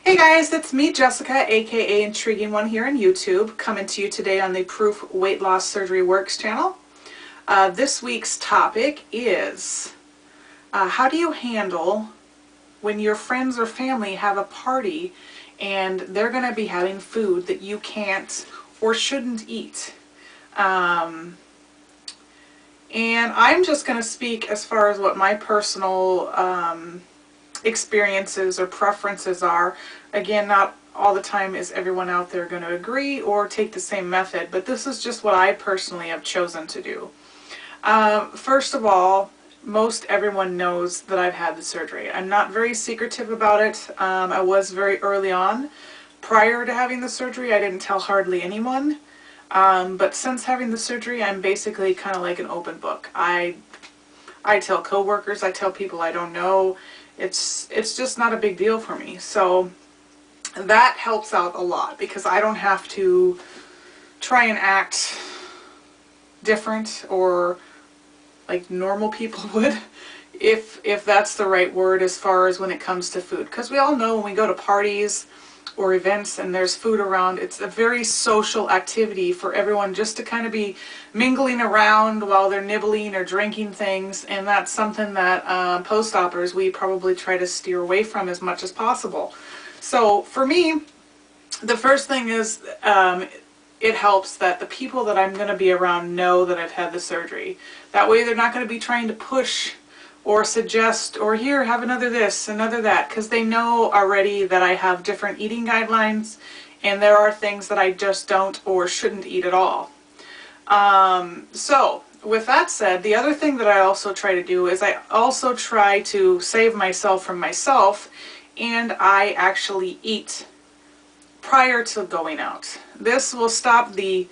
Hey guys, it's me, Jessica AKA IntriguingOne here on YouTube, coming to you today on the Proof Weight Loss Surgery Works channel. This week's topic is how do you handle when your friends or family have a party and they're going to be having food that you can't or shouldn't eat. And I'm just going to speak as far as what my personal experiences or preferences are. Again, not all the time is everyone out there going to agree or take the same method, but this is just what I personally have chosen to do. First of all, most everyone knows that I've had the surgery. I'm not very secretive about it. I was very early on. Prior to having the surgery, I didn't tell hardly anyone. But since having the surgery, I'm basically kind of like an open book. I tell coworkers, I tell people I don't know. It's just not a big deal for me. So that helps out a lot because I don't have to try and act different or like normal people would, if that's the right word as far as when it comes to food. Because we all know when we go to parties or events and there's food around, it's a very social activity for everyone just to kind of be mingling around while they're nibbling or drinking things, and that's something that post-oppers we probably try to steer away from as much as possible. So for me, the first thing is it helps that the people that I'm going to be around know that I've had the surgery. That way they're not going to be trying to push or suggest, or here, have another this, another that, because they know already that I have different eating guidelines and there are things that I just don't or shouldn't eat at all. So with that said, the other thing that I also try to do is I also try to save myself from myself, and I actually eat prior to going out. This will stop the,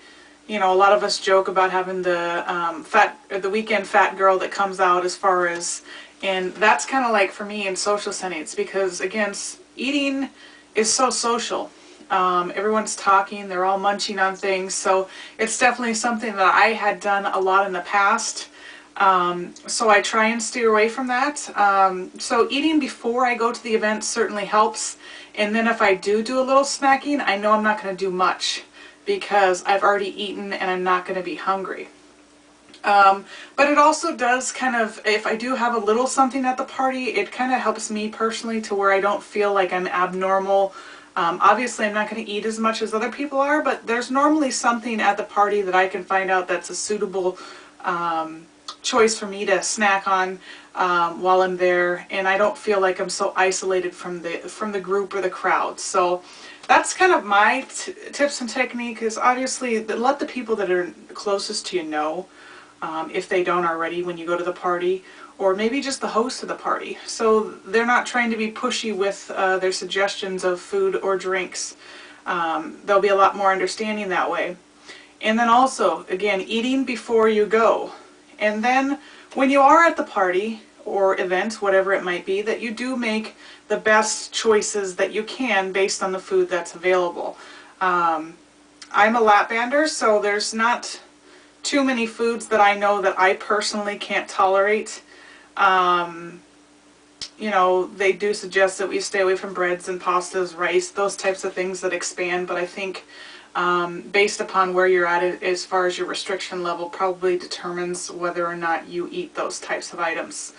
you know, a lot of us joke about having the weekend fat girl that comes out as far as, and that's kind of like for me in social settings, because again, eating is so social. Everyone's talking, they're all munching on things, so it's definitely something that I had done a lot in the past. So I try and steer away from that. So eating before I go to the event certainly helps, and then if I do a little snacking, I know I'm not going to do much because I've already eaten and I'm not going to be hungry. But it also does kind of, if I do have a little something at the party, it kind of helps me personally to where I don't feel like I'm abnormal. Obviously I'm not going to eat as much as other people are, but there's normally something at the party that I can find out that's a suitable choice for me to snack on while I'm there, and I don't feel like I'm so isolated from the group or the crowd. So that's kind of my tips and technique, is obviously let the people that are closest to you know, if they don't already, when you go to the party, or maybe just the host of the party, so they're not trying to be pushy with their suggestions of food or drinks. They'll be a lot more understanding that way. And then also, again, eating before you go. And then when you are at the party or event, whatever it might be, that you do make the best choices that you can based on the food that's available. I'm a Lapbander, so there's not too many foods that I know that I personally can't tolerate. You know, they do suggest that we stay away from breads and pastas, rice, those types of things that expand, but I think based upon where you're at as far as your restriction level probably determines whether or not you eat those types of items.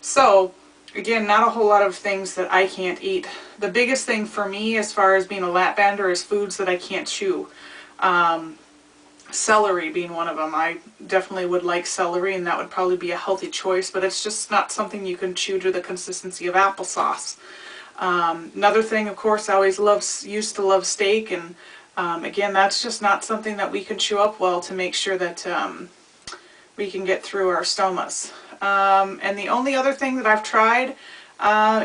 So again, not a whole lot of things that I can't eat. The biggest thing for me as far as being a Lapbander is foods that I can't chew. Celery being one of them. I definitely would like celery, and that would probably be a healthy choice, but it's just not something you can chew to the consistency of applesauce. Another thing, of course, I always used to love steak, and again, that's just not something that we can chew up well to make sure that we can get through our stomas. And the only other thing that I've tried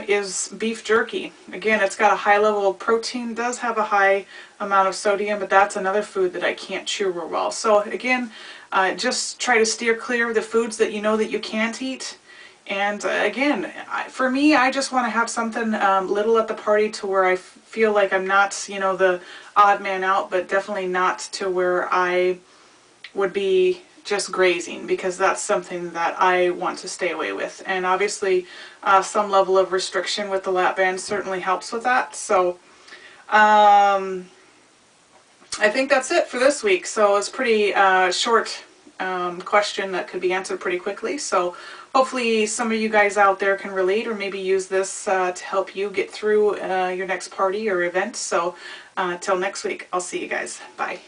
is beef jerky. Again, it's got a high level of protein, does have a high amount of sodium, but that's another food that I can't chew real well. So again, just try to steer clear of the foods that you know that you can't eat. And again, for me, I just want to have something little at the party to where I feel like I'm not, you know, the odd man out, but definitely not to where I would be just grazing, because that's something that I want to stay away with. And obviously some level of restriction with the lap band certainly helps with that. So I think that's it for this week. So it's pretty short question that could be answered pretty quickly. So hopefully some of you guys out there can relate or maybe use this to help you get through your next party or event. So till next week, I'll see you guys. Bye.